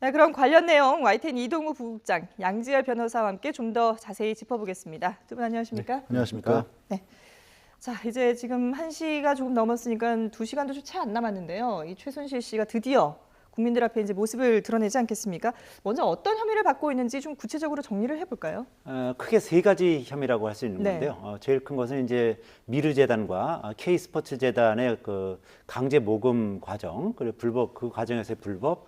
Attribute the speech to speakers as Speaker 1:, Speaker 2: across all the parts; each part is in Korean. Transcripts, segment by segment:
Speaker 1: 네, 그럼 관련 내용 YTN 이동우 부국장, 양지열 변호사와 함께 좀 더 자세히 짚어보겠습니다. 두 분 안녕하십니까?
Speaker 2: 네, 안녕하십니까?
Speaker 1: 네. 자, 이제 지금 1시가 조금 넘었으니까 2시간도 좀 채 안 남았는데요. 이 최순실 씨가 드디어 국민들 앞에 이제 모습을 드러내지 않겠습니까? 먼저 어떤 혐의를 받고 있는지 좀 구체적으로 정리를 해볼까요?
Speaker 2: 크게 세 가지 혐의라고 할 수 있는
Speaker 1: 네.
Speaker 2: 건데요. 제일 큰 것은 이제 미르재단과 K스포츠재단의 그 강제 모금 과정, 그리고 불법 그 과정에서의 불법,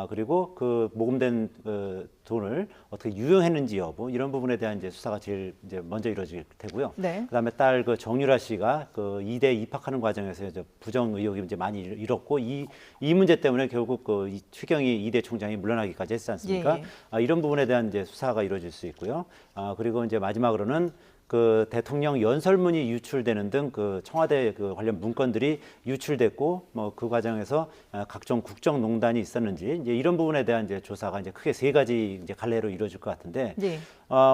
Speaker 2: 그리고 그 모금된 돈을 어떻게 유용했는지 여부 이런 부분에 대한 이제 수사가 제일 이제 먼저 이루어질 테고요.
Speaker 1: 네.
Speaker 2: 그다음에 딸 그 정유라 씨가 그 이대 입학하는 과정에서 이제 부정 의혹이 이제 많이 일었고 이 문제 때문에 결국 그 최경희 이대 총장이 물러나기까지 했지 않습니까?
Speaker 1: 예.
Speaker 2: 이런 부분에 대한 이제 수사가 이루어질 수 있고요. 그리고 이제 마지막으로는 그 대통령 연설문이 유출되는 등 그 청와대 그 관련 문건들이 유출됐고 뭐 그 과정에서 각종 국정농단이 있었는지 이제 이런 부분에 대한 이제 조사가 이제 크게 세 가지 이제 갈래로 이루어질 것 같은데
Speaker 1: 네.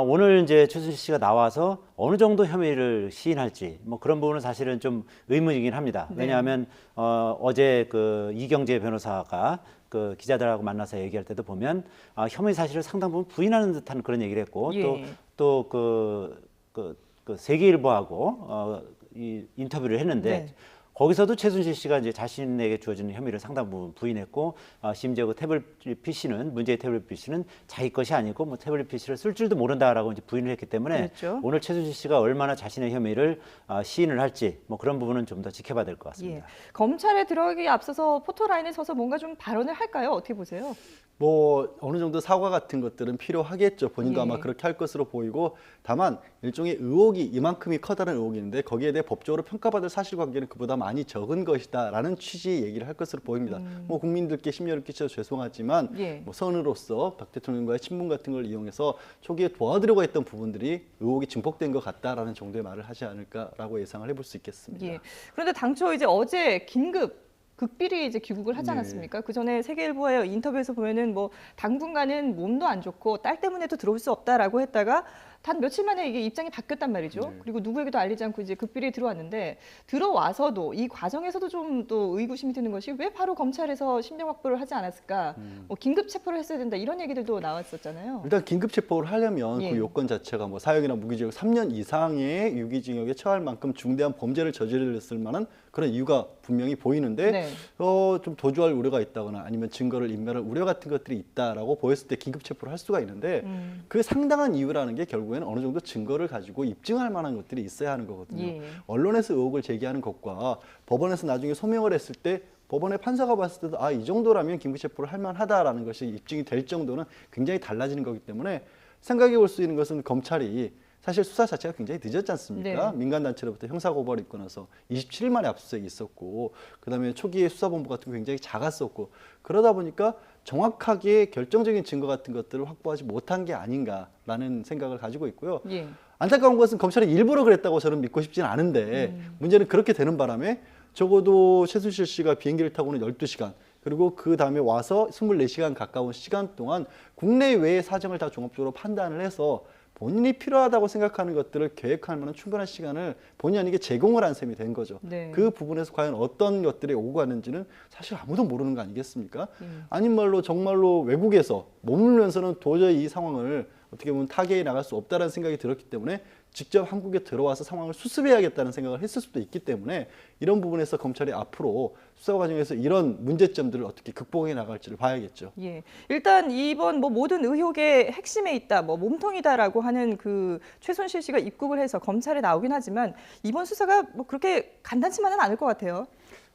Speaker 2: 오늘 이제 최순실 씨가 나와서 어느 정도 혐의를 시인할지 뭐 그런 부분은 사실은 좀 의문이긴 합니다.
Speaker 1: 네.
Speaker 2: 왜냐하면 어제 그 이경재 변호사가 그 기자들하고 만나서 얘기할 때도 보면 혐의 사실을 상당 부분 부인하는 듯한 그런 얘기를 했고
Speaker 1: 예.
Speaker 2: 또 그 세계일보하고 이 인터뷰를 했는데
Speaker 1: 네.
Speaker 2: 거기서도 최순실 씨가 이제 자신에게 주어지는 혐의를 상당 부분 부인했고 심지어 그 태블릿 PC는 문제의 태블릿 PC는 자기 것이 아니고 뭐 태블릿 PC를 쓸 줄도 모른다라고 이제 부인을 했기 때문에
Speaker 1: 그렇죠.
Speaker 2: 오늘 최순실 씨가 얼마나 자신의 혐의를 시인을 할지 뭐 그런 부분은 좀 더 지켜봐야 될 것 같습니다.
Speaker 1: 예. 검찰에 들어가기 앞서서 포토라인에 서서 뭔가 좀 발언을 할까요? 어떻게 보세요?
Speaker 3: 뭐 어느 정도 사과 같은 것들은 필요하겠죠. 본인도
Speaker 1: 예.
Speaker 3: 아마 그렇게 할 것으로 보이고 다만 일종의 의혹이 이만큼이 커다란 의혹인데 거기에 대해 법적으로 평가받을 사실관계는 그보다 많이 적은 것이다라는 취지의 얘기를 할 것으로 보입니다. 뭐 국민들께 심려를 끼쳐서 죄송하지만
Speaker 1: 예.
Speaker 3: 뭐 선으로서 박 대통령과의 친분 같은 걸 이용해서 초기에 도와드려고 했던 부분들이 의혹이 증폭된 것 같다라는 정도의 말을 하지 않을까라고 예상을 해볼 수 있겠습니다.
Speaker 1: 예. 그런데 당초 이제 어제 긴급 극비리 이제 귀국을 하지
Speaker 3: 네.
Speaker 1: 않았습니까? 그 전에 세계일보의 인터뷰에서 보면은 뭐 당분간은 몸도 안 좋고 딸 때문에도 들어올 수 없다라고 했다가 단 며칠 만에 이게 입장이 바뀌었단 말이죠.
Speaker 3: 네.
Speaker 1: 그리고 누구에게도 알리지 않고 이제 극비리에 들어왔는데 들어와서도 이 과정에서도 좀 또 의구심이 드는 것이 왜 바로 검찰에서 신병 확보를 하지 않았을까? 뭐 긴급 체포를 했어야 된다 이런 얘기들도 나왔었잖아요.
Speaker 3: 일단 긴급 체포를 하려면
Speaker 1: 예.
Speaker 3: 그 요건 자체가 뭐 사형이나 무기징역 3년 이상의 유기징역에 처할 만큼 중대한 범죄를 저질렀을 만한 그런 이유가 분명히 보이는데
Speaker 1: 네.
Speaker 3: 좀 도주할 우려가 있다거나 아니면 증거를 인멸할 우려 같은 것들이 있다라고 보였을 때 긴급 체포를 할 수가 있는데 그 상당한 이유라는 게 결국에는 어느 정도 증거를 가지고 입증할 만한 것들이 있어야 하는 거거든요.
Speaker 1: 예.
Speaker 3: 언론에서 의혹을 제기하는 것과 법원에서 나중에 소명을 했을 때 법원의 판사가 봤을 때도 이 정도라면 긴급체포를 할 만하다라는 것이 입증이 될 정도는 굉장히 달라지는 거기 때문에 생각해 볼 수 있는 것은 검찰이 사실 수사 자체가 굉장히 늦었지 않습니까?
Speaker 1: 네.
Speaker 3: 민간단체로부터 형사고발이 있고 나서 27일 만에 압수수색이 있었고 그다음에 초기에 수사본부 같은 거 굉장히 작았었고 그러다 보니까 정확하게 결정적인 증거 같은 것들을 확보하지 못한 게 아닌가라는 생각을 가지고 있고요.
Speaker 1: 예.
Speaker 3: 안타까운 것은 검찰이 일부러 그랬다고 저는 믿고 싶지는 않은데 문제는 그렇게 되는 바람에 적어도 최순실 씨가 비행기를 타고는 12시간 그리고 그 다음에 와서 24시간 가까운 시간 동안 국내외의 사정을 다 종합적으로 판단을 해서 본인이 필요하다고 생각하는 것들을 계획할 만한 충분한 시간을 본의 아니게 제공을 한 셈이 된 거죠.
Speaker 1: 네.
Speaker 3: 그 부분에서 과연 어떤 것들이 오고 갔는지는 사실 아무도 모르는 거 아니겠습니까? 아닌 말로 정말로 외국에서 머물면서는 도저히 이 상황을 어떻게 보면 타개해 나갈 수 없다는 생각이 들었기 때문에 직접 한국에 들어와서 상황을 수습해야겠다는 생각을 했을 수도 있기 때문에 이런 부분에서 검찰이 앞으로 수사 과정에서 이런 문제점들을 어떻게 극복해 나갈지를 봐야겠죠.
Speaker 1: 예. 일단 이번 뭐 모든 의혹의 핵심에 있다, 뭐 몸통이다라고 하는 그 최순실 씨가 입국을 해서 검찰에 나오긴 하지만 이번 수사가 뭐 그렇게 간단치만은 않을 것 같아요.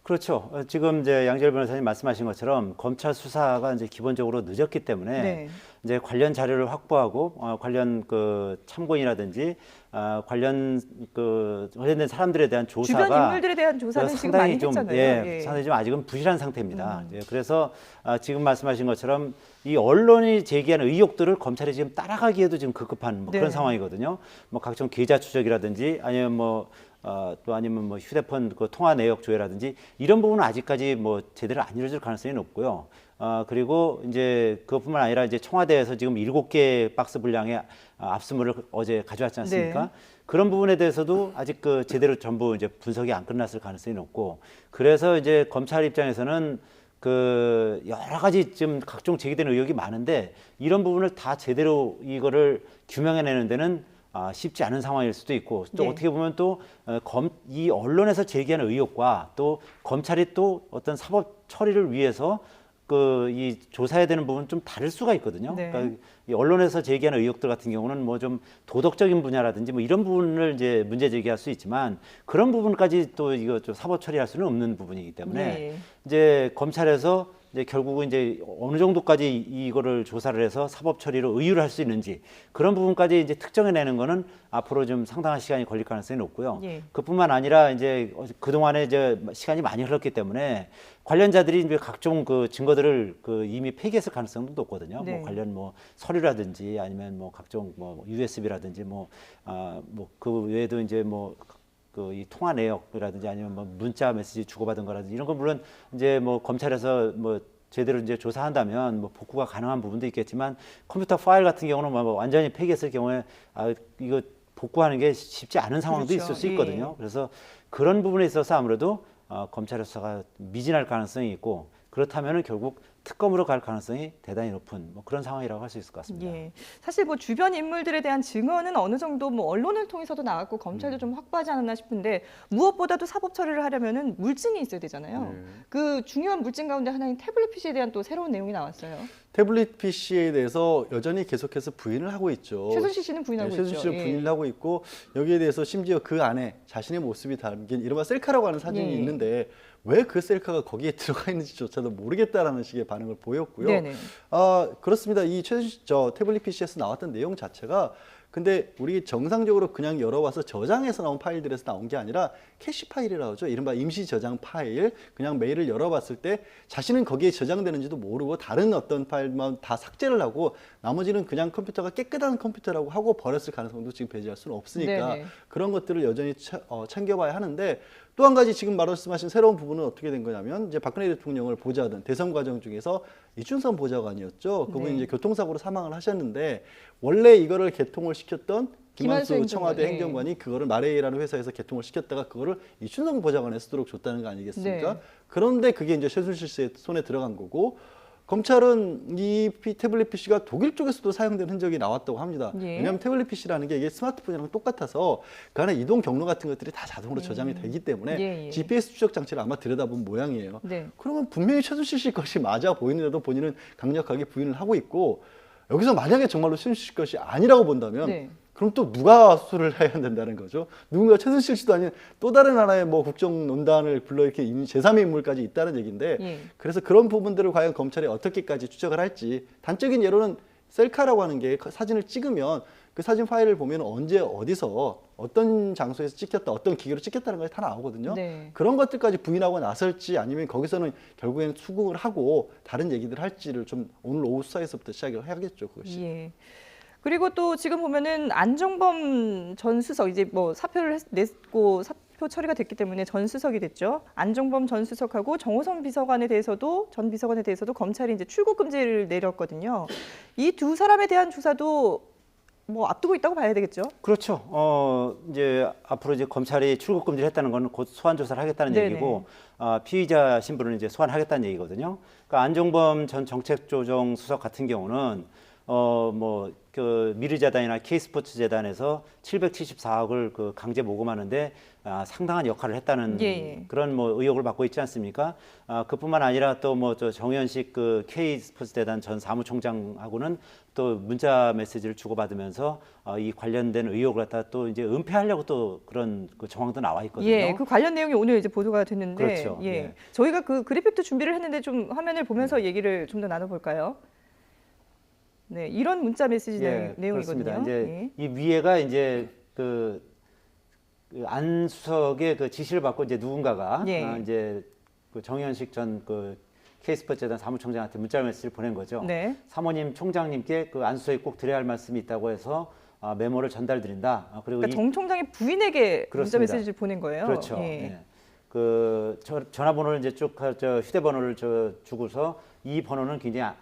Speaker 2: 그렇죠. 지금 이제 양지열 변호사님 말씀하신 것처럼 검찰 수사가 이제 기본적으로 늦었기 때문에
Speaker 1: 네.
Speaker 2: 이제 관련 자료를 확보하고 관련 그 참고인이라든지 관련된 사람들에 대한 조사가
Speaker 1: 주변 인물들에 대한 조사는 지금 많이
Speaker 2: 상당히 좀
Speaker 1: 했잖아요. 예.
Speaker 2: 상당히 좀 아직은 부실한 상태입니다. 그래서 지금 말씀하신 것처럼 이 언론이 제기하는 의혹들을 검찰이 지금 따라가기에도 지금 급급한 뭐
Speaker 1: 네.
Speaker 2: 그런 상황이거든요. 뭐 각종 계좌 추적이라든지 아니면 또 아니면 뭐 휴대폰 그 통화 내역 조회라든지 이런 부분은 아직까지 뭐 제대로 안 이루어질 가능성이 높고요. 그리고 이제 그것뿐만 아니라 이제 청와대에서 지금 7개 박스 분량의 압수물을 어제 가져왔지 않습니까?
Speaker 1: 네.
Speaker 2: 그런 부분에 대해서도 아직 그 제대로 전부 이제 분석이 안 끝났을 가능성이 높고 그래서 이제 검찰 입장에서는 그 여러 가지 좀 각종 제기되는 의혹이 많은데 이런 부분을 다 제대로 이거를 규명해내는 데는 쉽지 않은 상황일 수도 있고 또
Speaker 1: 예.
Speaker 2: 어떻게 보면 또 이 언론에서 제기하는 의혹과 또 검찰이 또 어떤 사법 처리를 위해서 그 이 조사해야 되는 부분 좀 다를 수가 있거든요.
Speaker 1: 네.
Speaker 2: 그러니까 이 언론에서 제기하는 의혹들 같은 경우는 뭐 좀 도덕적인 분야라든지 뭐 이런 부분을 이제 문제 제기할 수 있지만 그런 부분까지 또 이거 좀 사법 처리할 수는 없는 부분이기 때문에
Speaker 1: 예.
Speaker 2: 이제 검찰에서 이제 결국은 이제 어느 정도까지 이거를 조사를 해서 사법 처리로 의유를 할 수 있는지 그런 부분까지 이제 특정해내는 거는 앞으로 좀 상당한 시간이 걸릴 가능성이 높고요.
Speaker 1: 예.
Speaker 2: 그뿐만 아니라 이제 그동안에 이제 시간이 많이 흘렀기 때문에 관련자들이 이제 각종 그 증거들을 그 이미 폐기했을 가능성도 높거든요.
Speaker 1: 네.
Speaker 2: 뭐 관련 뭐 서류라든지 아니면 뭐 각종 뭐 USB라든지 뭐 그 외에도 이제 뭐 그 이 통화 내역이라든지 아니면 뭐 문자 메시지 주고받은 거라든지 이런 건 물론 이제 뭐 검찰에서 뭐 제대로 이제 조사한다면 뭐 복구가 가능한 부분도 있겠지만 컴퓨터 파일 같은 경우는 뭐 완전히 폐기했을 경우에 이거 복구하는 게 쉽지 않은 상황도
Speaker 1: 그렇죠.
Speaker 2: 있을 수 있거든요. 그래서 그런 부분에 있어서 아무래도 검찰의 수사가 미진할 가능성이 있고 그렇다면은 결국 특검으로 갈 가능성이 대단히 높은 뭐 그런 상황이라고 할 수 있을 것 같습니다.
Speaker 1: 예. 사실 뭐 주변 인물들에 대한 증언은 어느 정도 뭐 언론을 통해서도 나왔고 검찰도 좀 확보하지 않았나 싶은데 무엇보다도 사법 처리를 하려면은 물증이 있어야 되잖아요. 그 중요한 물증 가운데 하나인 태블릿 PC에 대한 또 새로운 내용이 나왔어요.
Speaker 3: 태블릿 PC에 대해서 여전히 계속해서 부인을 하고 있죠.
Speaker 1: 최순실 씨는 부인하고 있죠.
Speaker 3: 최순실 씨는
Speaker 1: 예.
Speaker 3: 부인을 하고 있고 여기에 대해서 심지어 그 안에 자신의 모습이 담긴 이른바 셀카라고 하는 사진이
Speaker 1: 예.
Speaker 3: 있는데 왜 그 셀카가 거기에 들어가 있는지조차도 모르겠다라는 식의 반응을 보였고요.
Speaker 1: 네네.
Speaker 3: 그렇습니다. 이 태블릿 PC에서 나왔던 내용 자체가 근데 우리 정상적으로 그냥 열어와서 저장해서 나온 파일들에서 나온 게 아니라 캐시 파일이라고 하죠. 이른바 임시 저장 파일. 그냥 메일을 열어봤을 때 자신은 거기에 저장되는지도 모르고 다른 어떤 파일만 다 삭제를 하고 나머지는 그냥 컴퓨터가 깨끗한 컴퓨터라고 하고 버렸을 가능성도 지금 배제할 수는 없으니까
Speaker 1: 네네.
Speaker 3: 그런 것들을 여전히 챙겨봐야 하는데 또 한 가지 지금 말씀하신 새로운 부분은 어떻게 된 거냐면 이제 박근혜 대통령을 보좌하던 대선 과정 중에서 이춘선 보좌관이었죠. 그분이
Speaker 1: 네.
Speaker 3: 이제 교통사고로 사망을 하셨는데 원래 이거를 개통을 시켰던
Speaker 1: 김한수
Speaker 3: 김한수 청와대
Speaker 1: 행정관,
Speaker 3: 행정관이 그거를 마레이라는 회사에서 개통을 시켰다가 그거를 이춘선 보좌관에 쓰도록 줬다는 거 아니겠습니까?
Speaker 1: 네.
Speaker 3: 그런데 그게 이제 최순실 씨의 손에 들어간 거고 검찰은 이 태블릿 PC가 독일 쪽에서도 사용된 흔적이 나왔다고 합니다.
Speaker 1: 예.
Speaker 3: 왜냐하면 태블릿 PC라는 게 이게 스마트폰이랑 똑같아서 그 안에 이동 경로 같은 것들이 다 자동으로 저장이 되기 때문에
Speaker 1: 예, 예.
Speaker 3: GPS 추적 장치를 아마 들여다본 모양이에요.
Speaker 1: 네.
Speaker 3: 그러면 분명히 최순실 씨 것이 맞아 보이는데도 본인은 강력하게 부인을 하고 있고 여기서 만약에 정말로 최순실 씨 것이 아니라고 본다면
Speaker 1: 네.
Speaker 3: 그럼 또 누가 수를 해야 된다는 거죠. 누군가 최순실 씨도 아닌 또 다른 하나의 뭐 국정농단을 불러일으킨 제3의 인물까지 있다는 얘기인데
Speaker 1: 예.
Speaker 3: 그래서 그런 부분들을 과연 검찰이 어떻게까지 추적을 할지 단적인 예로는 셀카라고 하는 게 사진을 찍으면 그 사진 파일을 보면 언제 어디서 어떤 장소에서 찍혔다 어떤 기계로 찍혔다는 것이 다 나오거든요.
Speaker 1: 네.
Speaker 3: 그런 것들까지 부인하고 나설지 아니면 거기서는 결국에는 수긍을 하고 다른 얘기들을 할지를 좀 오늘 오후 수사에서부터 시작을 해야겠죠. 그것이.
Speaker 1: 예. 그리고 또 지금 보면은 안종범 전 수석 이제 뭐 사표를 냈고 사표 처리가 됐기 때문에 전 수석이 됐죠. 안종범 전 수석하고 정호성 비서관에 대해서도 전 비서관에 대해서도 검찰이 이제 출국 금지를 내렸거든요. 이 두 사람에 대한 조사도 뭐 앞두고 있다고 봐야 되겠죠.
Speaker 2: 그렇죠. 이제 앞으로 이제 검찰이 출국 금지를 했다는 건 곧 소환 조사를 하겠다는
Speaker 1: 네네.
Speaker 2: 얘기고 피의자 신분을 이제 소환하겠다는 얘기거든요. 그러니까 안종범 전 정책조정 수석 같은 경우는 그 미르재단이나 K스포츠 재단에서 774억을 그 강제 모금하는데 상당한 역할을 했다는
Speaker 1: 예.
Speaker 2: 그런 뭐 의혹을 받고 있지 않습니까? 그뿐만 아니라 또 뭐 저 정현식 그 K스포츠 재단 전 사무총장하고는 또 문자 메시지를 주고받으면서 이 관련된 의혹을 갖다 또 이제 은폐하려고 또 그런 그 정황도 나와 있거든요.
Speaker 1: 예, 그 관련 내용이 오늘 이제 보도가 됐는데,
Speaker 2: 그렇죠.
Speaker 1: 예,
Speaker 2: 예.
Speaker 1: 저희가 그 그래픽도 준비를 했는데 좀 화면을 보면서 얘기를 좀 더 나눠볼까요? 네, 이런 문자 메시지 내용이거든요.
Speaker 2: 그렇습니다. 이제
Speaker 1: 예.
Speaker 2: 이 위에가 이제 그 안 수석의 그 지시를 받고 이제 누군가가
Speaker 1: 예.
Speaker 2: 이제 그 정현식 전 그 K스포츠 재단 사무총장한테 문자 메시지를 보낸 거죠.
Speaker 1: 네.
Speaker 2: 사모님 총장님께 그 안 수석이 꼭 드려야 할 말씀이 있다고 해서 메모를 전달드린다. 그리고
Speaker 1: 그러니까 정 총장이 부인에게 문자
Speaker 2: 그렇습니다.
Speaker 1: 메시지를 보낸 거예요.
Speaker 2: 그렇죠.
Speaker 1: 예.
Speaker 2: 예. 그 전화번호를 이제 쭉 휴대번호를 주고서 이 번호는 굉장히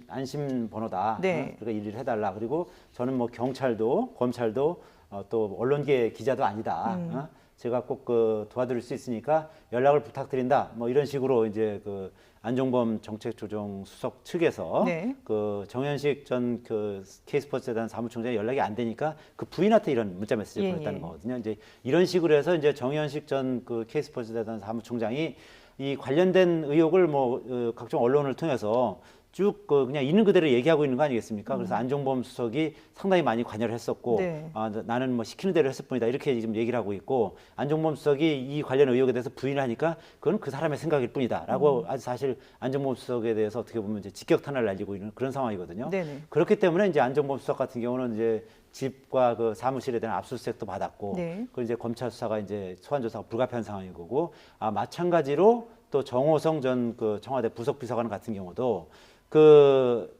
Speaker 2: 안심 번호다.
Speaker 1: 네.
Speaker 2: 그러니까 일을 해달라. 그리고 저는 뭐 경찰도 검찰도 또 언론계 기자도 아니다. 제가 꼭 그 도와드릴 수 있으니까 연락을 부탁드린다. 뭐 이런 식으로 이제 그 안종범 정책조정수석 측에서
Speaker 1: 네.
Speaker 2: 그 정현식 전 그 K스포츠재단 사무총장이 연락이 안 되니까 그 부인한테 이런 문자 메시지를
Speaker 1: 예,
Speaker 2: 보냈다는
Speaker 1: 예.
Speaker 2: 거거든요. 이제 이런 식으로 해서 이제 정현식 전 그 K스포츠재단 사무총장이 이 관련된 의혹을 뭐 각종 언론을 통해서 쭉 그냥 있는 그대로 얘기하고 있는 거 아니겠습니까? 그래서 안종범 수석이 상당히 많이 관여를 했었고,
Speaker 1: 네.
Speaker 2: 나는 뭐 시키는 대로 했을 뿐이다 이렇게 지금 얘기를 하고 있고, 안종범 수석이 이 관련 의혹에 대해서 부인을 하니까 그건 그 사람의 생각일 뿐이다라고 아주 사실 안종범 수석에 대해서 어떻게 보면 이제 직격탄을 날리고 있는 그런 상황이거든요.
Speaker 1: 네네.
Speaker 2: 그렇기 때문에 이제 안종범 수석 같은 경우는 이제 집과 그 사무실에 대한 압수수색도 받았고,
Speaker 1: 네.
Speaker 2: 그 이제 검찰 수사가 이제 소환 조사가 불가피한 상황인 거고, 마찬가지로 또 정호성 전 그 청와대 부속비서관 같은 경우도 그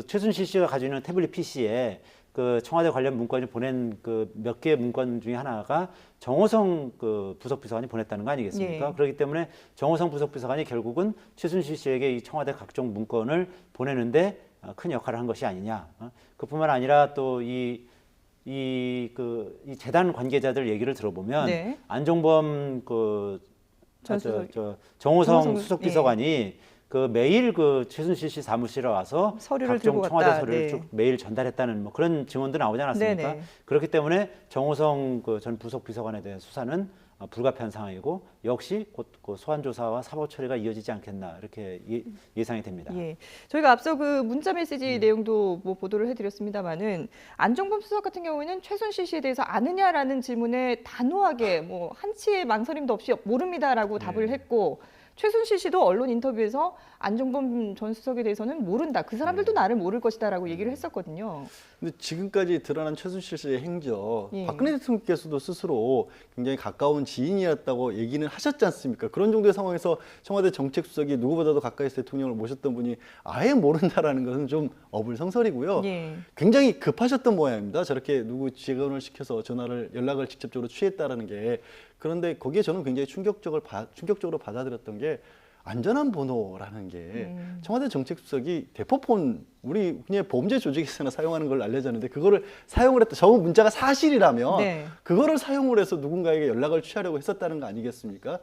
Speaker 2: 최순실 씨가 가지고 있는 태블릿 PC에 그 청와대 관련 문건을 보낸 그 몇 개의 문건 중에 하나가 정호성 그 부속비서관이 보냈다는 거 아니겠습니까?
Speaker 1: 예.
Speaker 2: 그렇기 때문에 정호성 부속비서관이 결국은 최순실 씨에게 이 청와대 각종 문건을 보내는데 큰 역할을 한 것이 아니냐. 그뿐만 아니라 또 이 재단 관계자들 얘기를 들어보면
Speaker 1: 네.
Speaker 2: 안종범 정호성 수석 비서관이 그 매일 그 최순실 씨 사무실에 와서
Speaker 1: 서류를
Speaker 2: 각종
Speaker 1: 들고
Speaker 2: 청와대
Speaker 1: 갔다.
Speaker 2: 서류를
Speaker 1: 네.
Speaker 2: 쭉 매일 전달했다는 뭐 그런 증언도 나오지 않았습니까?
Speaker 1: 네네.
Speaker 2: 그렇기 때문에 정호성 그 전 부속 비서관에 대한 수사는 불가피한 상황이고 역시 곧 그 소환 조사와 사법 처리가 이어지지 않겠나 이렇게 예상이 됩니다.
Speaker 1: 예. 저희가 앞서 그 문자 메시지 내용도 뭐 보도를 해드렸습니다만은 안종범 수석 같은 경우에는 최순실 씨에 대해서 아느냐라는 질문에 단호하게 뭐 한치의 망설임도 없이 모릅니다라고 답을 했고 최순실 씨도 언론 인터뷰에서 안종범 전 수석에 대해서는 모른다. 그 사람들도 나를 모를 것이다라고 얘기를 했었거든요.
Speaker 3: 근데 지금까지 드러난 최순실 씨의 행적,
Speaker 1: 예.
Speaker 3: 박근혜 대통령께서도 스스로 굉장히 가까운 지인이었다고 얘기는 하셨지 않습니까? 그런 정도의 상황에서 청와대 정책수석이 누구보다도 가까이서 대통령을 모셨던 분이 아예 모른다라는 것은 좀 어불성설이고요.
Speaker 1: 예.
Speaker 3: 굉장히 급하셨던 모양입니다. 저렇게 누구 직원을 시켜서 연락을 직접적으로 취했다라는 게. 그런데 거기에 저는 굉장히 충격적으로 받아들였던 게 안전한 번호라는 게 청와대 정책수석이 대포폰 우리 그냥 범죄 조직에서나 사용하는 걸로 알려졌는데 그거를 사용을 했다. 저 문자가 사실이라면
Speaker 1: 네.
Speaker 3: 그거를 사용을 해서 누군가에게 연락을 취하려고 했었다는 거 아니겠습니까?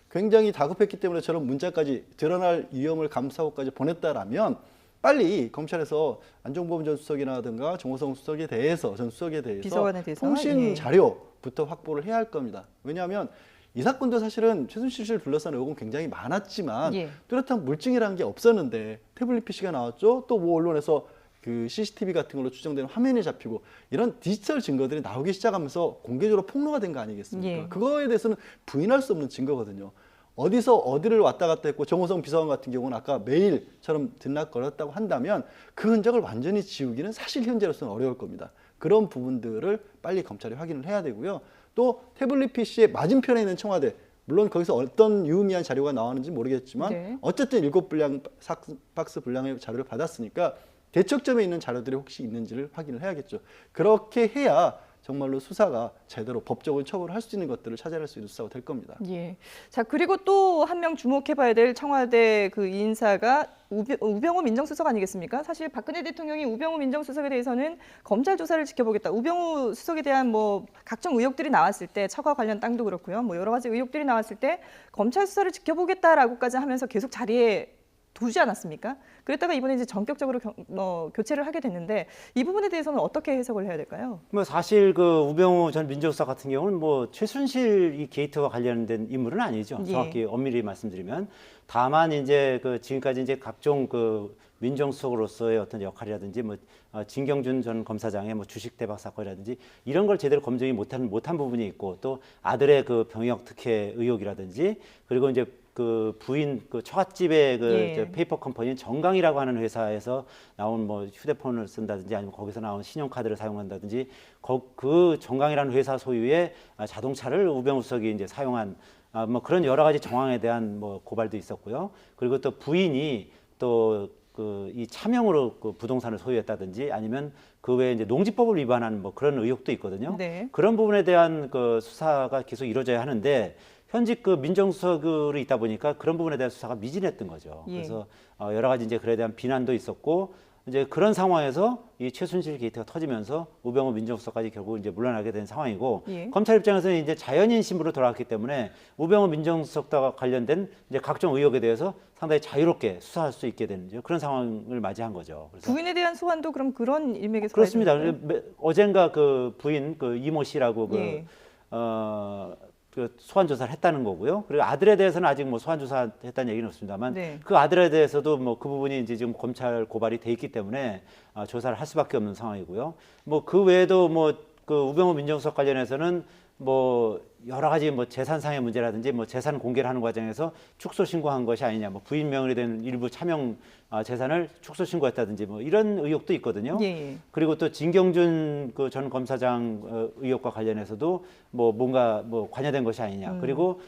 Speaker 3: 굉장히 다급했기 때문에 저런 문자까지 드러날 위험을 감수하고까지 보냈다라면 빨리 검찰에서 안종범 전 수석이라든가 정호성 수석에 대해서 전 수석에 대해서
Speaker 1: 비서관에 대해서?
Speaker 3: 통신
Speaker 1: 예.
Speaker 3: 자료부터 확보를 해야 할 겁니다. 왜냐하면 이 사건도 사실은 최순실 씨를 둘러싼 의혹은 굉장히 많았지만
Speaker 1: 예.
Speaker 3: 뚜렷한 물증이라는 게 없었는데 태블릿 PC가 나왔죠. 또 뭐 언론에서 그 CCTV 같은 걸로 추정되는 화면이 잡히고 이런 디지털 증거들이 나오기 시작하면서 공개적으로 폭로가 된 거 아니겠습니까?
Speaker 1: 예.
Speaker 3: 그거에 대해서는 부인할 수 없는 증거거든요. 어디서 어디를 왔다 갔다 했고 정호성 비서관 같은 경우는 아까 매일처럼 들락거렸다고 한다면 그 흔적을 완전히 지우기는 사실 현재로서는 어려울 겁니다. 그런 부분들을 빨리 검찰이 확인을 해야 되고요. 또 태블릿 PC의 맞은편에 있는 청와대, 물론 거기서 어떤 유의미한 자료가 나왔는지 모르겠지만
Speaker 1: 네.
Speaker 3: 어쨌든 7박스 분량의 자료를 받았으니까 대척점에 있는 자료들이 혹시 있는지를 확인을 해야겠죠. 그렇게 해야 정말로 수사가 제대로 법적으로 처벌을 할 수 있는 것들을 찾아낼 수 있는 수사가 될 겁니다.
Speaker 1: 예. 자, 그리고 또 한 명 주목해봐야 될 청와대 그 인사가 우병우 민정수석 아니겠습니까? 사실 박근혜 대통령이 우병우 민정수석에 대해서는 검찰 조사를 지켜보겠다. 우병우 수석에 대한 뭐 각종 의혹들이 나왔을 때 처가 관련 땅도 그렇고요. 뭐 여러 가지 의혹들이 나왔을 때 검찰 수사를 지켜보겠다라고까지 하면서 계속 자리에 두지 않았습니까? 그랬다가 이번에 이제 전격적으로 교체를 하게 됐는데 이 부분에 대해서는 어떻게 해석을 해야 될까요?
Speaker 2: 뭐 사실 그 우병우 전 민정수석 같은 경우는 뭐 최순실 이 게이트와 관련된 인물은 아니죠.
Speaker 1: 예.
Speaker 2: 정확히 엄밀히 말씀드리면 다만 이제 그 지금까지 이제 각종 그 민정수석으로서의 어떤 역할이라든지 뭐 진경준 전 검사장의 뭐 주식 대박 사건이라든지 이런 걸 제대로 검증이 못한 부분이 있고 또 아들의 그 병역 특혜 의혹이라든지 그리고 이제 그 부인 그 처갓집의 그
Speaker 1: 예.
Speaker 2: 이제 페이퍼 컴퍼니인 정강이라고 하는 회사에서 나온 뭐 휴대폰을 쓴다든지 아니면 거기서 나온 신용카드를 사용한다든지 그 정강이라는 회사 소유의 자동차를 우병우 수석이 이제 사용한 뭐 그런 여러 가지 정황에 대한 뭐 고발도 있었고요. 그리고 또 부인이 또 그 이 차명으로 그 부동산을 소유했다든지 아니면 그 외에 이제 농지법을 위반한 뭐 그런 의혹도 있거든요.
Speaker 1: 네.
Speaker 2: 그런 부분에 대한 그 수사가 계속 이루어져야 하는데 현직 그 민정수석으로 있다 보니까 그런 부분에 대한 수사가 미진했던 거죠.
Speaker 1: 예.
Speaker 2: 그래서 여러 가지 이제 그에 대한 비난도 있었고 이제 그런 상황에서 이 최순실 게이트가 터지면서 우병우 민정수석까지 결국 이제 물러나게 된 상황이고
Speaker 1: 예.
Speaker 2: 검찰 입장에서는 이제 자연인 신부로 돌아왔기 때문에 우병우 민정수석과 관련된 이제 각종 의혹에 대해서 상당히 자유롭게 수사할 수 있게 되는 그런 상황을 맞이한 거죠. 그래서
Speaker 1: 부인에 대한 소환도 그럼 그런 일맥에서
Speaker 2: 그렇습니다.
Speaker 1: 봐야 되나요?
Speaker 2: 어젠가 그 부인 그 이모 씨라고
Speaker 1: 예.
Speaker 2: 그 소환 조사를 했다는 거고요. 그리고 아들에 대해서는 아직 뭐 소환 조사했다는 얘기는 없습니다만
Speaker 1: 네.
Speaker 2: 그 아들에 대해서도 뭐 그 부분이 이제 지금 검찰 고발이 돼 있기 때문에 조사를 할 수밖에 없는 상황이고요. 뭐 그 외에도 뭐 그 우병우 민정수석 관련해서는 뭐 여러 가지 뭐 재산상의 문제라든지 뭐 재산 공개를 하는 과정에서 축소 신고한 것이 아니냐, 뭐 부인 명의로 된 일부 차명 재산을 축소 신고했다든지 뭐 이런 의혹도 있거든요.
Speaker 1: 예.
Speaker 2: 그리고 또 진경준 그 전 검사장 의혹과 관련해서도 뭐 뭔가 뭐 관여된 것이 아니냐. 그리고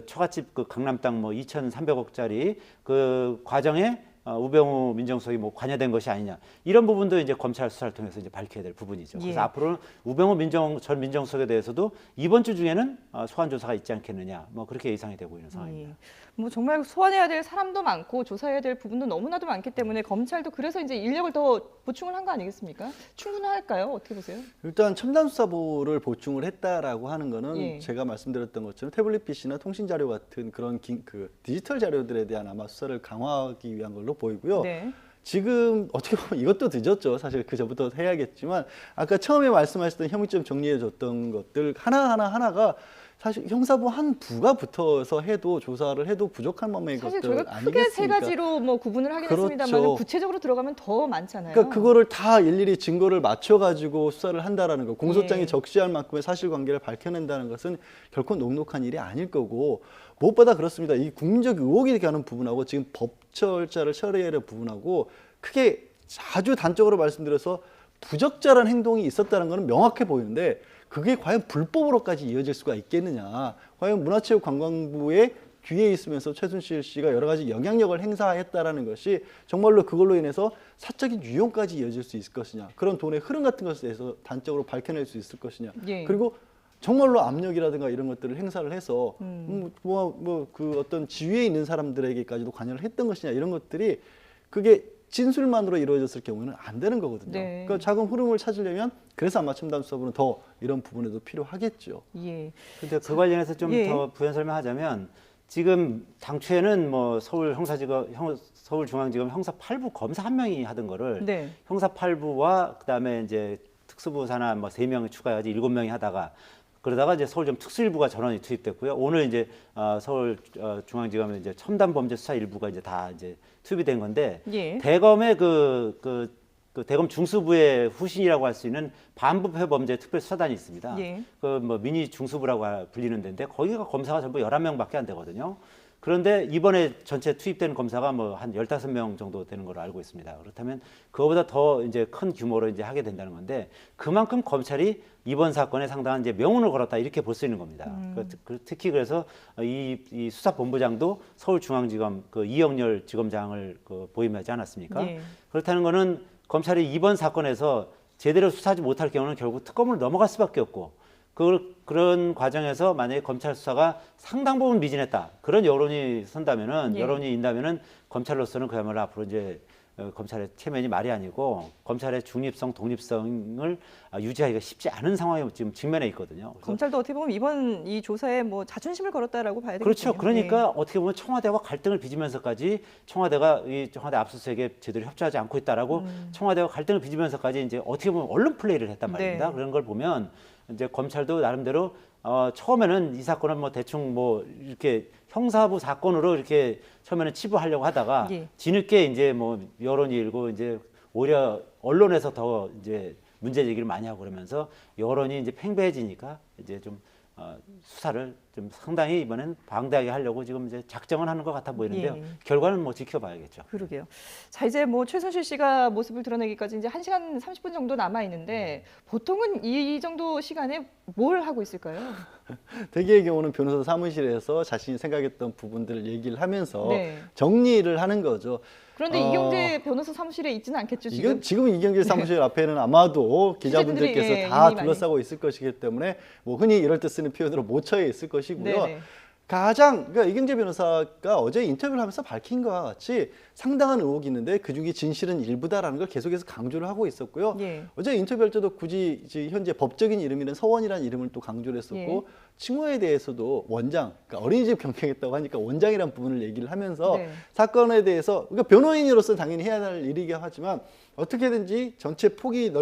Speaker 2: 처갓집 그 강남 땅 뭐 2,300억짜리 그 과정에 우병우 민정수석이 뭐 관여된 것이 아니냐, 이런 부분도 이제 검찰 수사를 통해서 이제 밝혀야 될 부분이죠. 그래서
Speaker 1: 예.
Speaker 2: 앞으로는 우병우 전 민정수석에 대해서도 이번 주 중에는 소환 조사가 있지 않겠느냐, 뭐 그렇게 예상이 되고 있는 상황입니다.
Speaker 1: 예. 뭐 정말 소환해야 될 사람도 많고 조사해야 될 부분도 너무나도 많기 때문에 검찰도 그래서 이제 인력을 더 보충을 한 거 아니겠습니까? 충분할까요? 어떻게 보세요?
Speaker 3: 일단 첨단수사부를 보충을 했다라고 하는 거는
Speaker 1: 예.
Speaker 3: 제가 말씀드렸던 것처럼 태블릿 PC나 통신 자료 같은 그런 그 디지털 자료들에 대한 아마 수사를 강화하기 위한 걸로 보이고요.
Speaker 1: 네.
Speaker 3: 지금 어떻게 보면 이것도 늦었죠. 사실 그 전부터 해야겠지만 아까 처음에 말씀하셨던 혐의점 정리해줬던 것들 하나가 사실 형사부 한 부가 붙어서 해도 조사를 해도 부족한 맘의
Speaker 1: 사실
Speaker 3: 것들
Speaker 1: 저희가 크게
Speaker 3: 아니겠습니까?
Speaker 1: 세 가지로 뭐 구분을 하긴
Speaker 3: 그렇죠.
Speaker 1: 했습니다만 구체적으로 들어가면 더 많잖아요.
Speaker 3: 그러니까 그거를 다 일일이 증거를 맞춰가지고 수사를 한다라는 거, 공소장이
Speaker 1: 예.
Speaker 3: 적시할 만큼의 사실관계를 밝혀낸다는 것은 결코 녹록한 일이 아닐 거고, 무엇보다 그렇습니다. 이 국민적 의혹이 가는 부분하고 지금 법 절차를 처리해야 할 부분하고 크게 아주 단적으로 말씀드려서 부적절한 행동이 있었다는 것은 명확해 보이는데 그게 과연 불법으로까지 이어질 수가 있겠느냐. 과연 문화체육관광부의 뒤에 있으면서 최순실 씨가 여러 가지 영향력을 행사했다라는 것이 정말로 그걸로 인해서 사적인 유용까지 이어질 수 있을 것이냐. 그런 돈의 흐름 같은 것에 대해서 단적으로 밝혀낼 수 있을 것이냐.
Speaker 1: 예.
Speaker 3: 그리고 정말로 압력이라든가 이런 것들을 행사를 해서 그 어떤 지위에 있는 사람들에게까지도 관여를 했던 것이냐, 이런 것들이 그게 진술만으로 이루어졌을 경우는 안 되는 거거든요.
Speaker 1: 네.
Speaker 3: 그러니까 작은 흐름을 찾으려면 그래서 아마 첨단수사부는 더 이런 부분에도 필요하겠죠.
Speaker 1: 예.
Speaker 2: 근데 그 관련해서 좀
Speaker 1: 예.
Speaker 2: 더 부연 설명하자면 지금 당초에는 뭐 서울중앙지검 형사 8부 검사 한 명이 하던 거를
Speaker 1: 네.
Speaker 2: 형사 8부와 그다음에 이제 특수부 산하 뭐 3명이 추가해가지고 7명이 하다가 그러다가 이제 서울지검 특수일부가 전원이 투입됐고요. 오늘 이제 서울중앙지검에 이제 첨단범죄수사 일부가 이제 다 이제 투입이 된 건데
Speaker 1: 예.
Speaker 2: 대검의 그 대검 중수부의 후신이라고 할 수 있는 반부패 범죄 특별수사단이 있습니다.
Speaker 1: 예.
Speaker 2: 그 뭐 미니 중수부라고 불리는 데인데 거기가 검사가 전부 11명밖에 안 되거든요. 그런데 이번에 전체 투입된 검사가 뭐 한 15명 정도 되는 걸로 알고 있습니다. 그렇다면 그거보다 더 이제 큰 규모로 이제 하게 된다는 건데 그만큼 검찰이 이번 사건에 상당한 이제 명운을 걸었다, 이렇게 볼 수 있는 겁니다. 특히 그래서 이 수사본부장도 서울중앙지검 그 이영렬 지검장을 보임하지 않았습니까?
Speaker 1: 예.
Speaker 2: 그렇다는 거는 검찰이 이번 사건에서 제대로 수사하지 못할 경우는 결국 특검으로 넘어갈 수밖에 없고 그런 과정에서 만약에 검찰 수사가 상당 부분 미진했다, 그런 여론이 선다면은
Speaker 1: 예.
Speaker 2: 여론이 인다면은 검찰로서는 그야말로 앞으로 이제 검찰의 체면이 말이 아니고 검찰의 중립성, 독립성을 유지하기가 쉽지 않은 상황에 지금 직면해 있거든요. 그래서
Speaker 1: 검찰도 어떻게 보면 이번 이 조사에 뭐 자존심을 걸었다라고 봐야 되겠네요.
Speaker 2: 그렇죠. 그러니까 어떻게 보면 청와대와 갈등을 빚으면서까지 청와대가 이 청와대 압수수색에 제대로 협조하지 않고 있다라고 청와대와 갈등을 빚으면서까지 이제 어떻게 보면 언론 플레이를 했단 말입니다.
Speaker 1: 네.
Speaker 2: 그런 걸 보면 이제 검찰도 나름대로 처음에는 이 사건은 뭐 대충 뭐 이렇게 형사부 사건으로 이렇게 처음에는 치부하려고 하다가
Speaker 1: 예.
Speaker 2: 뒤늦게 이제 뭐 여론이 일고 이제 오히려 언론에서 더 이제 문제 제기를 많이 하고 그러면서 여론이 이제 팽배해지니까 이제 좀 수사를 좀 상당히 이번엔 방대하게 하려고 지금 이제 작정을 하는 것 같아 보이는데요.
Speaker 1: 예.
Speaker 2: 결과는 뭐 지켜봐야겠죠.
Speaker 1: 그러게요. 자, 이제 뭐 최순실 씨가 모습을 드러내기까지 이제 1시간 30분 정도 남아 있는데 보통은 이 정도 시간에 뭘 하고 있을까요?
Speaker 3: 대개의 경우는 변호사 사무실에서 자신이 생각했던 부분들을 얘기를 하면서
Speaker 1: 네.
Speaker 3: 정리를 하는 거죠.
Speaker 1: 그런데 이경재 변호사 사무실에 있지는 않겠죠, 지금?
Speaker 3: 지금 이경재 사무실 앞에는 아마도 기자분들께서
Speaker 1: 취재진들이, 예,
Speaker 3: 다
Speaker 1: 이미
Speaker 3: 둘러싸고 있을 것이기 때문에 뭐 흔히 이럴 때 쓰는 표현으로 모처에 있을 것이고요.
Speaker 1: 네네.
Speaker 3: 그러니까 이경재 변호사가 어제 인터뷰를 하면서 밝힌 것과 같이 상당한 의혹이 있는데 그중에 진실은 일부다라는 걸 계속해서 강조를 하고 있었고요.
Speaker 1: 예.
Speaker 3: 어제 인터뷰할 때도 굳이 이제 현재 법적인 이름이는 서원이라는 이름을 또 강조를 했었고
Speaker 1: 예.
Speaker 3: 칭호에 대해서도 원장, 그러니까 어린이집 경영했다고 하니까 원장이라는 부분을 얘기를 하면서
Speaker 1: 네.
Speaker 3: 사건에 대해서 그러니까 변호인으로서 당연히 해야 할 일이긴 하지만 어떻게든지 전체 폭이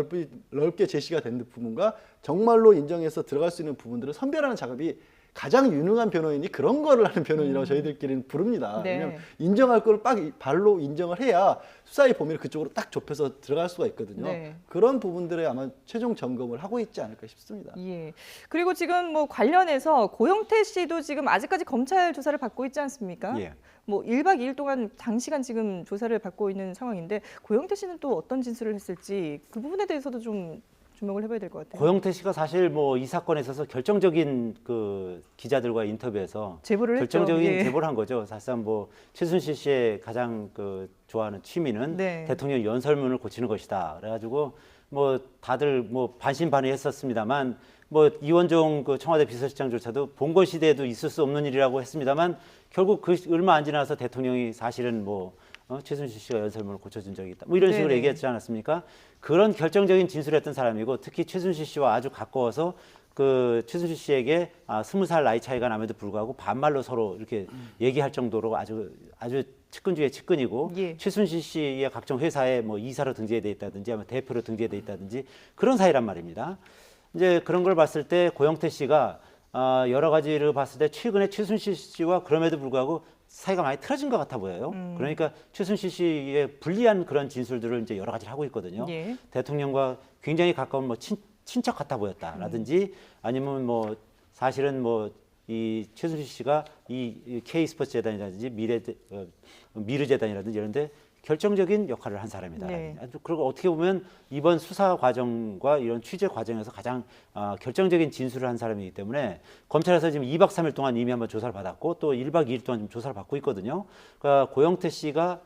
Speaker 3: 넓게 제시가 된 부분과 정말로 인정해서 들어갈 수 있는 부분들을 선별하는 작업이 가장 유능한 변호인이 그런 거를 하는 변호인이라고 저희들끼리는 부릅니다.
Speaker 1: 네.
Speaker 3: 왜냐하면 인정할 걸 발로 인정을 해야 수사의 범위를 그쪽으로 딱 좁혀서 들어갈 수가 있거든요.
Speaker 1: 네.
Speaker 3: 그런 부분들에 아마 최종 점검을 하고 있지 않을까 싶습니다.
Speaker 1: 예. 그리고 지금 뭐 관련해서 고영태 씨도 지금 아직까지 검찰 조사를 받고 있지 않습니까?
Speaker 2: 예.
Speaker 1: 뭐 1박 2일 동안 장시간 지금 조사를 받고 있는 상황인데 고영태 씨는 또 어떤 진술을 했을지 그 부분에 대해서도 좀 주목을 해봐야 될 것 같아요.
Speaker 2: 고영태 씨가 사실 뭐 이 사건에 있어서 결정적인 그 기자들과 인터뷰에서
Speaker 1: 제보를
Speaker 2: 결정적인
Speaker 1: 했죠. 예.
Speaker 2: 제보를 한 거죠. 사실상 뭐 최순실 씨의 가장 그 좋아하는 취미는
Speaker 1: 네.
Speaker 2: 대통령 연설문을 고치는 것이다. 그래가지고 뭐 다들 뭐 반신반의했었습니다만 뭐 이원종 그 청와대 비서실장조차도 봉건 시대에도 있을 수 없는 일이라고 했습니다만 결국 그 얼마 안 지나서 대통령이 사실은 뭐 최순실 씨가 연설문을 고쳐준 적이 있다. 뭐 이런 식으로
Speaker 1: 네네.
Speaker 2: 얘기했지 않았습니까? 그런 결정적인 진술을 했던 사람이고 특히 최순실 씨와 아주 가까워서 그 최순실 씨에게 20살 나이 차이가 남에도 불구하고 반말로 서로 이렇게 얘기할 정도로 아주 측근 중에 측근이고
Speaker 1: 예.
Speaker 2: 최순실 씨의 각종 회사에 뭐 이사로 등재돼 있다든지 아니면 대표로 등재돼 있다든지 그런 사이란 말입니다. 이제 그런 걸 봤을 때 고영태 씨가 여러 가지를 봤을 때 최근에 최순실 씨와 그럼에도 불구하고 사이가 많이 틀어진 것 같아 보여요. 그러니까 최순실 씨의 불리한 그런 진술들을 이제 여러 가지를 하고 있거든요.
Speaker 1: 예.
Speaker 2: 대통령과 굉장히 가까운 뭐 친척 같아 보였다라든지 아니면 뭐 사실은 뭐 이 최순실 씨가 이 K스포츠 재단이라든지 미르 재단이라든지 이런데 결정적인 역할을 한 사람이다.
Speaker 1: 네.
Speaker 2: 그리고 어떻게 보면 이번 수사 과정과 이런 취재 과정에서 가장 결정적인 진술을 한 사람이기 때문에 검찰에서 지금 2박 3일 동안 이미 한번 조사를 받았고 또 1박 2일 동안 좀 조사를 받고 있거든요. 그러니까 고영태 씨가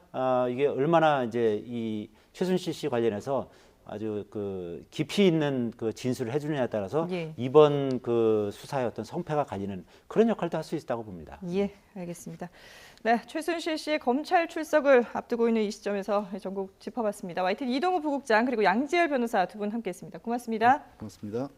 Speaker 2: 이게 얼마나 이제 이 최순실 씨 관련해서 아주 그 깊이 있는 그 진술을 해주느냐에 따라서
Speaker 1: 예.
Speaker 2: 이번 그 수사의 어떤 성패가 갈리는 그런 역할도 할 수 있다고 봅니다.
Speaker 1: 예, 알겠습니다. 네, 최순실 씨의 검찰 출석을 앞두고 있는 이 시점에서 전국 짚어봤습니다. YTN 이동우 부국장 그리고 양지열 변호사 두 분 함께했습니다. 고맙습니다.
Speaker 3: 고맙습니다.